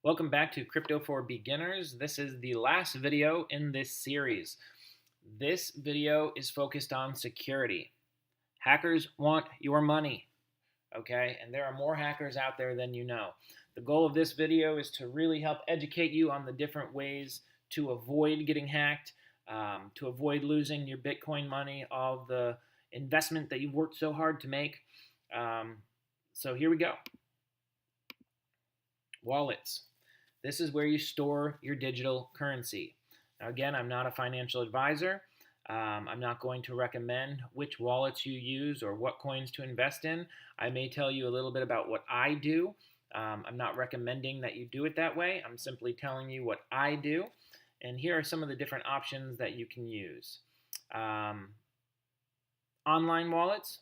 Welcome back to Crypto for Beginners. This is the last video in this series. This video is focused on security. Hackers want your money, okay? And there are more hackers out there than you know. The goal of this video is to really help educate you on the different ways to avoid getting hacked, to avoid losing your Bitcoin money, all of the investment that you've worked so hard to make. So here we go. Wallets. This is where you store your digital currency. Now, again, I'm not a financial advisor. I'm not going to recommend which wallets you use or what coins to invest in. I may tell you a little bit about what I do. I'm not recommending that you do it that way. I'm simply telling you what I do. And here are some of the different options that you can use. Online wallets,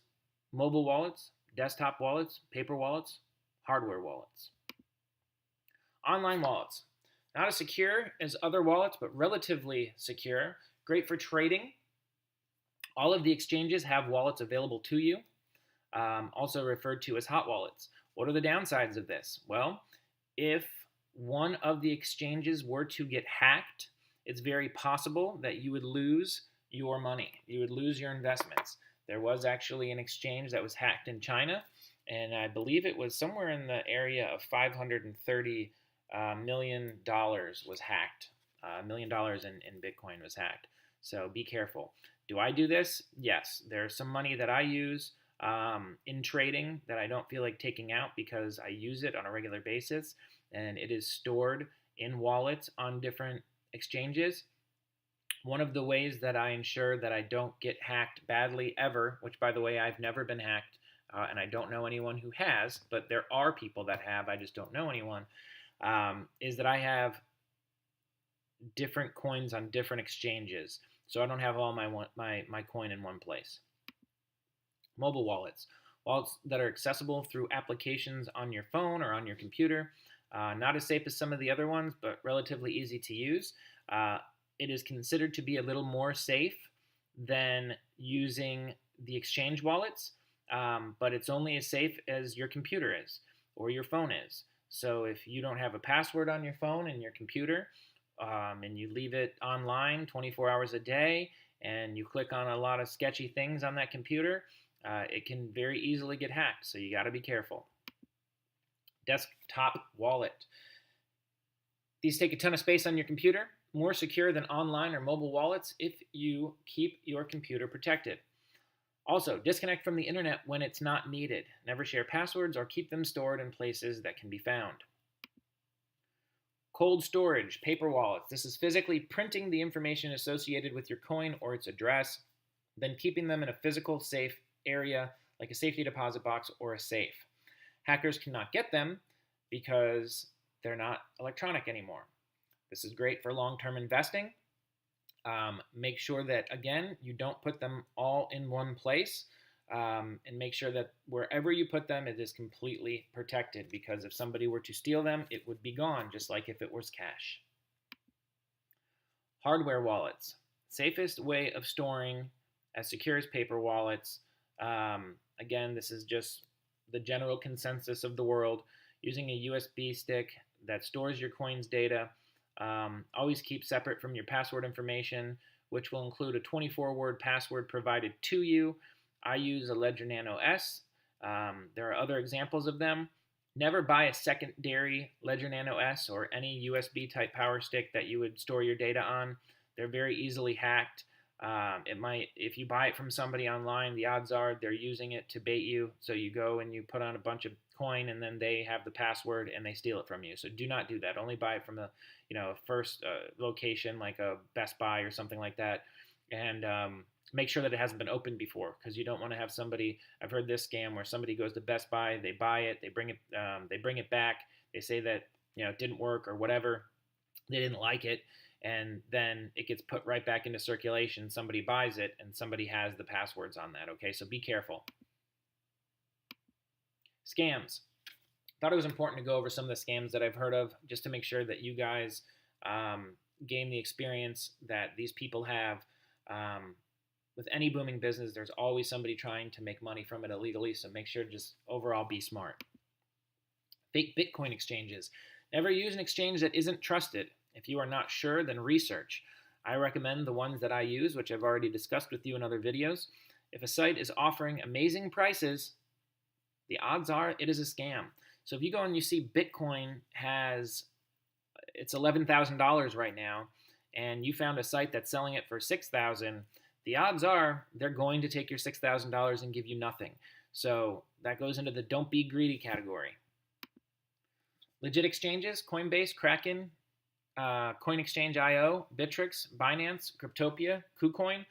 mobile wallets, desktop wallets, paper wallets, hardware wallets. Online wallets. Not as secure as other wallets, but relatively secure. Great for trading. All of the exchanges have wallets available to you, also referred to as hot wallets. What are the downsides of this? Well, if one of the exchanges were to get hacked, it's very possible that you would lose your money. You would lose your investments. There was actually an exchange that was hacked in China, and I believe it was somewhere in the area of $530 million was hacked. $1 million in Bitcoin was hacked. So be careful. Do I do this? Yes. There's some money that I use in trading that I don't feel like taking out because I use it on a regular basis, and it is stored in wallets on different exchanges. One of the ways that I ensure that I don't get hacked badly ever, which by the way, I've never been hacked, and I don't know anyone who has, but there are people that have, I just don't know anyone, is that I have different coins on different exchanges. So I don't have all my coin in one place. Mobile wallets. Wallets that are accessible through applications on your phone or on your computer. Not as safe as some of the other ones, but relatively easy to use. It is considered to be a little more safe than using the exchange wallets, but it's only as safe as your computer is or your phone is. So if you don't have a password on your phone and your computer, and you leave it online 24 hours a day, and you click on a lot of sketchy things on that computer, it can very easily get hacked. So you got to be careful. Desktop wallet. These take a ton of space on your computer, more secure than online or mobile wallets if you keep your computer protected. Also, disconnect from the internet when it's not needed. Never share passwords or keep them stored in places that can be found. Cold storage, paper wallets. This is physically printing the information associated with your coin or its address, then keeping them in a physical safe area like a safety deposit box or a safe. Hackers cannot get them because they're not electronic anymore. This is great for long-term investing. Make sure that, again, you don't put them all in one place, and make sure that wherever you put them, it is completely protected, because if somebody were to steal them, it would be gone, just like if it was cash. Hardware wallets. Safest way of storing, as secure as paper wallets. Again, this is just the general consensus of the world. Using a USB stick that stores your coin's data. Always keep separate from your password information, which will include a 24-word password provided to you. I use a Ledger Nano S. There are other examples of them. Never buy a secondary Ledger Nano S or any USB type power stick that you would store your data on. They're very easily hacked. If you buy it from somebody online, the odds are they're using it to bait you. So you go and you put on a bunch of coin, and then they have the password and they steal it from you. So do not do that. Only buy it from a first location like a Best Buy or something like that, and make sure that it hasn't been opened before, because you don't want to have somebody. I've heard this scam where somebody goes to Best Buy, they buy it, they bring it back, they say that it didn't work or whatever, they didn't like it, and then it gets put right back into circulation. Somebody buys it, and somebody has the passwords on that. Okay, so be careful. Scams. Thought it was important to go over some of the scams that I've heard of, just to make sure that you guys gain the experience that these people have. With any booming business, there's always somebody trying to make money from it illegally, so make sure to just overall be smart. Fake Bitcoin exchanges. Never use an exchange that isn't trusted. If you are not sure, then research. I recommend the ones that I use, which I've already discussed with you in other videos. If a site is offering amazing prices, the odds are it is a scam. So if you go and you see Bitcoin it's $11,000 right now, and you found a site that's selling it for $6,000, the odds are they're going to take your $6,000 and give you nothing. So that goes into the don't be greedy category. Legit exchanges: Coinbase, Kraken, CoinExchange.io, Bittrex, Binance, Cryptopia, KuCoin.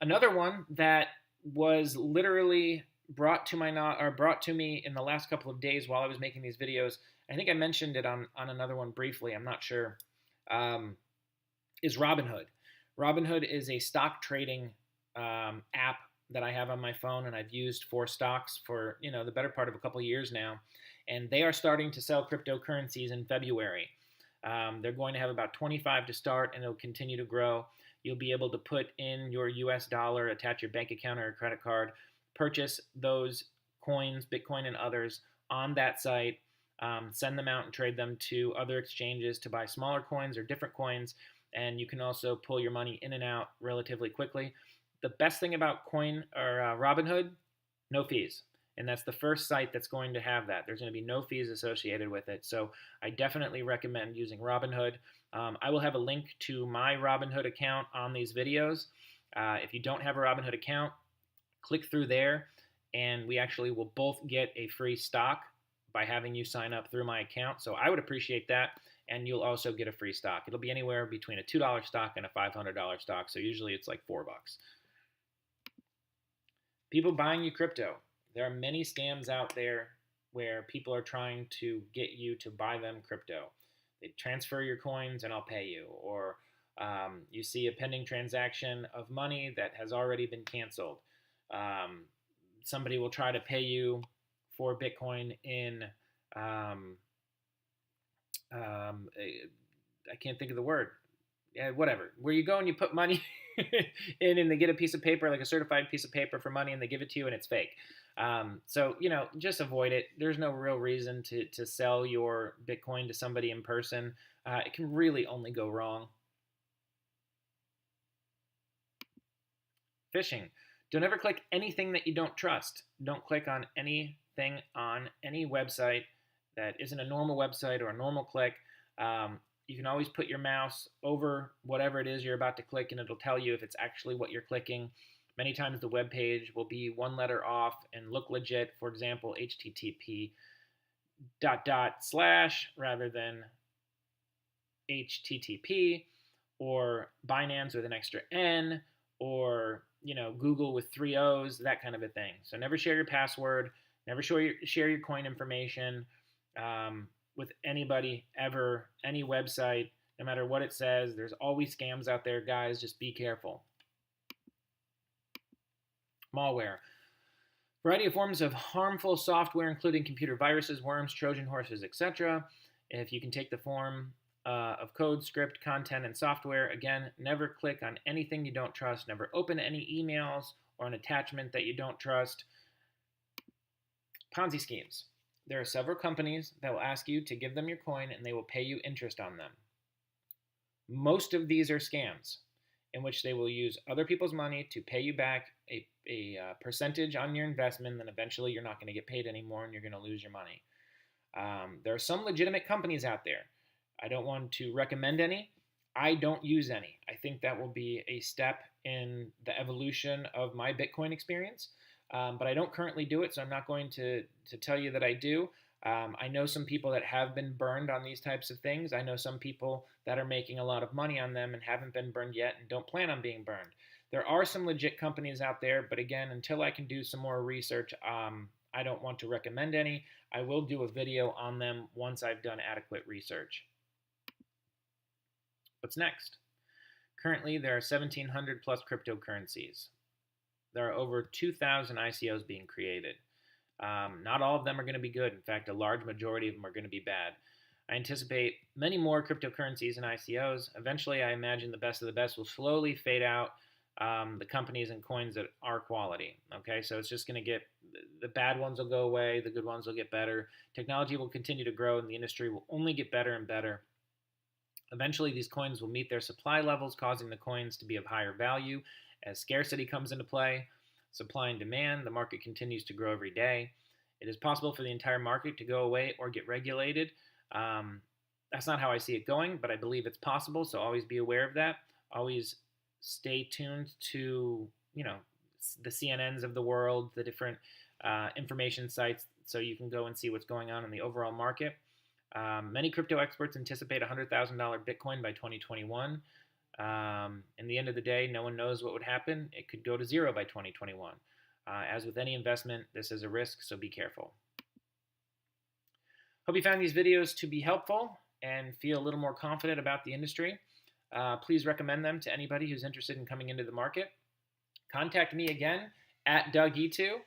Another one that was literally brought to me in the last couple of days while I was making these videos. I think I mentioned it on another one briefly. I'm not sure. Is Robinhood. Robinhood is a stock trading app that I have on my phone, and I've used for stocks for the better part of a couple of years now. And they are starting to sell cryptocurrencies in February. They're going to have about 25 to start, and it'll continue to grow. You'll be able to put in your US dollar, attach your bank account or a credit card, purchase those coins, Bitcoin and others, on that site, send them out and trade them to other exchanges to buy smaller coins or different coins, and you can also pull your money in and out relatively quickly. The best thing about Robinhood, no fees. And that's the first site that's going to have that. There's going to be no fees associated with it. So I definitely recommend using Robinhood. I will have a link to my Robinhood account on these videos. If you don't have a Robinhood account, click through there, and we actually will both get a free stock by having you sign up through my account. So I would appreciate that, and you'll also get a free stock. It'll be anywhere between a $2 stock and a $500 stock, so usually it's like $4. People buying you crypto. There are many scams out there where people are trying to get you to buy them crypto. They transfer your coins and I'll pay you. Or you see a pending transaction of money that has already been canceled. Somebody will try to pay you for Bitcoin in, I can't think of the word. Yeah, whatever. Where you go and you put money in and they get a piece of paper, like a certified piece of paper for money, and they give it to you and it's fake. So, just avoid it. There's no real reason to sell your Bitcoin to somebody in person. It can really only go wrong. Phishing. Don't ever click anything that you don't trust. Don't click on anything on any website that isn't a normal website or a normal click. You can always put your mouse over whatever it is you're about to click, and it'll tell you if it's actually what you're clicking. Many times the web page will be one letter off and look legit. For example, http:// rather than http, or Binance with an extra N, or Google with 3 O's, that kind of a thing. So never share your password, never share your coin information with anybody ever, any website, no matter what it says. There's always scams out there, guys. Just be careful. Malware. Variety of forms of harmful software, including computer viruses, worms, Trojan horses, etc. If you can take the form of code, script, content, and software, again, never click on anything you don't trust. Never open any emails or an attachment that you don't trust. Ponzi schemes. There are several companies that will ask you to give them your coin and they will pay you interest on them. Most of these are scams in which they will use other people's money to pay you back a percentage on your investment, and then eventually you're not going to get paid anymore and you're going to lose your money. There are some legitimate companies out there. I don't want to recommend any. I don't use any. I think that will be a step in the evolution of my Bitcoin experience. But I don't currently do it, so I'm not going to tell you that I do. I know some people that have been burned on these types of things. I know some people that are making a lot of money on them and haven't been burned yet and don't plan on being burned. There are some legit companies out there, but again, until I can do some more research, I don't want to recommend any. I will do a video on them once I've done adequate research. What's next? Currently, there are 1,700 plus cryptocurrencies. There are over 2,000 ICOs being created. Not all of them are going to be good. In fact, a large majority of them are going to be bad. I anticipate many more cryptocurrencies and ICOs. Eventually, I imagine the best of the best will slowly fade out the companies and coins that are quality. Okay, so it's just going to get the bad ones will go away, the good ones will get better. Technology will continue to grow, and the industry will only get better and better. Eventually, these coins will meet their supply levels, causing the coins to be of higher value. As scarcity comes into play, supply and demand, the market continues to grow every day. It is possible for the entire market to go away or get regulated. That's not how I see it going, but I believe it's possible, so always be aware of that. Always stay tuned to, the CNNs of the world, the different information sites, so you can go and see what's going on in the overall market. Many crypto experts anticipate $100,000 Bitcoin by 2021. In the end of the day, no one knows what would happen. It could go to zero by 2021. As with any investment, this is a risk, so be careful. Hope you found these videos to be helpful and feel a little more confident about the industry. Please recommend them to anybody who's interested in coming into the market. Contact me again at DougE2.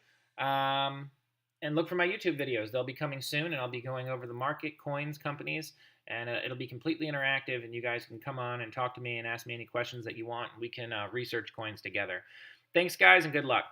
And look for my YouTube videos. They'll be coming soon, and I'll be going over the market, coins, companies, and it'll be completely interactive, and you guys can come on and talk to me and ask me any questions that you want. We can research coins together. Thanks, guys, and good luck.